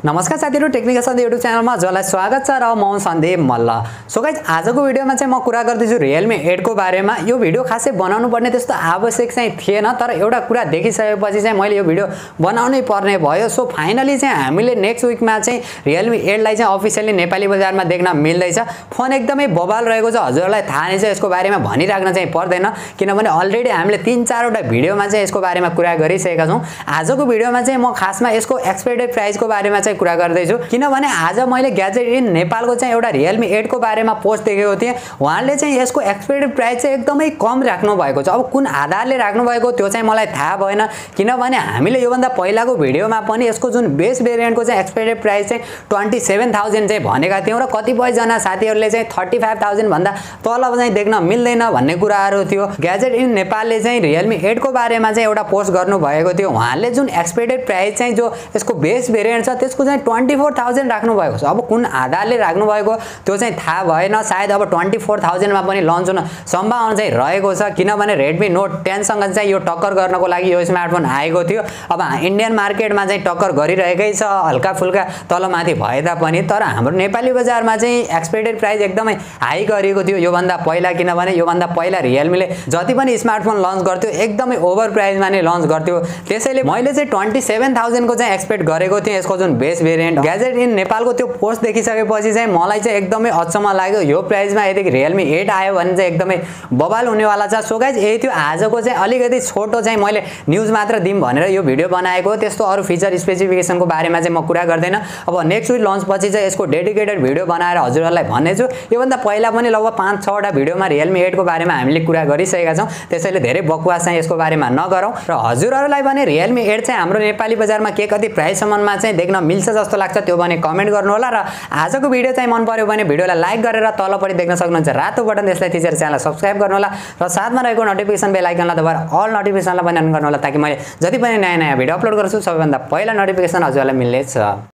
नमस्कार साथीहरु, टेक्निकल सन्देश युट्युब च्यानलमा हजुरलाई स्वागत छ र म सन्देश मल्ल। सो गाइस, आजको भिडियोमा चाहिँ म कुरा गर्दैछु Realme 8 को बारेमा। यो भिडियो खासै बनाउनु पर्ने त्यस्तो आवश्यक चाहिँ थिएन, तर एउटा कुरा देखिसकेपछि चाहिँ मैले यो भिडियो बनाउनै पर्ने भयो। सो फाइनली चाहिँ हामीले नेक्स्ट विकमा चाहिँ Realme 8 लाई चाहिँ अफिसियली नेपाली बजारमा देख्न मिल्दैछ। फोन एकदमै बबाल रहेको छ, हजुरलाई थाहा नै छ, यसको बारेमा भनिराख्न चाहिँ पर्दैन किनभने अलरेडी हामीले 3-4 वटा भिडियोमा चाहिँ यसको बारेमा कुरा गरिसकेका छौं। आजको भिडियोमा चाहिँ म खासमा यसको एक्सपेक्टेड प्राइसको बारेमा चाहिँ कुरा गर्दैछु किनभने आज मैले ग्याजेट इन नेपालको चाहिँ एउटा Realme 8 को बारेमा पोस्ट देखेको थिएँ। उहाँले चाहिँ यसको एक्सपेक्टेड प्राइस चाहिँ एकदमै कम राख्नु भएको छ। अब कुन आधारले राख्नु भएको त्यो चाहिँ मलाई थाहा भएन किनभने हामीले योभन्दा पहिलाको भिडियोमा पनि यसको जुन बेस भेरिएन्टको चाहिँ एक्सपेक्टेड प्राइस चाहिँ 27000 चाहिँ भनेका थियौं र कतिपय जना साथीहरुले चाहिँ 35000 भन्दा तल चाहिँ देख्न मिल्दैन भन्ने कुराहरु थियो। ग्याजेट इन नेपालले चाहिँ Realme 8 को बारेमा चाहिँ एउटा पोस्ट गर्नु भएको थियो। उहाँले जुन एक्सपेक्टेड प्राइस चाहिँ जो यसको बेस भेरिएन्ट छ त्यसको चाहिँ 24000 राख्नु भएको छ। अब कुन आधारले राख्नु भएको त्यो चाहिँ थाहा भएन। सायद अब 24000 मा पनि लन्च हुन सम्भावना चाहिँ रहेको छ किनभने Redmi Note 10 सँग चाहिँ यो टक्कर गर्नको लागि यो स्मार्टफोन आएको थियो। अब इन्डियन मार्केटमा चाहिँ टक्कर गरिरहेकै छ, हल्का फुल्का तलमाथि भए तापनि, तर हाम्रो नेपाली बजारमा चाहिँ एक्सपेक्टेड प्राइस एकदमै हाई गरिएको थियो यो भन्दा पहिला किनभने यो भन्दा पहिला Realme ले जति पनि स्मार्टफोन लन्च गर्थ्यो एकदमै ओभर प्राइसमा नै लन्च गर्थ्यो। त्यसैले मैले चाहिँ 27000 को चाहिँ एक्सपेक्ट गरेको थिएँ यसको जुन बेस भेरिएन्ट। ग्याजेट इन नेपालको त्यो पोस्ट देखिसकेपछि चाहिँ मलाई चाहिँ एकदमै अचम्म लाग्यो। यो प्राइसमा यदि Realme 8 आयो भने चाहिँ एकदमै बबाल हुनेवाला छ। सो गाइस, यही थियो आजको चाहिँ अलिकति छोटो चाहिँ मैले न्यूज मात्र दिम भनेर यो भिडियो बनाएको। त्यस्तो अरु फिचर स्पेसिफिकेसनको बारेमा चाहिँ म कुरा गर्दैन। अब नेक्स्ट विक लन्च पछि चाहिँ यसको डेडिकेटेड भिडियो बनाएर हजुरहरुलाई भन्नेछु। यो भन्दा पहिला पनि लगभग 5-6 वटा भिडियोमा Realme 8 को बारेमा हामीले कुरा गरिसकेका छौं। त्यसैले धेरै बकवास चाहिँ यसको बारेमा नगरौं र हजुरहरुलाई पनि Realme 8 चाहिँ हाम्रो नेपाली बजारमा के कति प्राइस सम्ममा चाहिँ देख्न मिल्छ जस्तो लाग्छ त्यो भने कमेन्ट गर्नु होला र आजको भिडियो चाहिँ मन पर्यो भने भिडियोलाई लाइक गरेर तलपट्टि देख्न सक्नुहुन्छ रातो बटन, त्यसलाई थिचेर च्यानललाई सब्स्क्राइब गर्नु होला र साथमा रहेको नोटिफिकेसन बेल आइकनलाई दबाएर अल नोटिफिकेसनलाई पनि अन गर्नु होला ताकि मैले जति पनि नयाँ भिडियो अपलोड गर्छु सबैभन्दा पहिला नोटिफिकेसन हजुरलाई मिल्नेछ।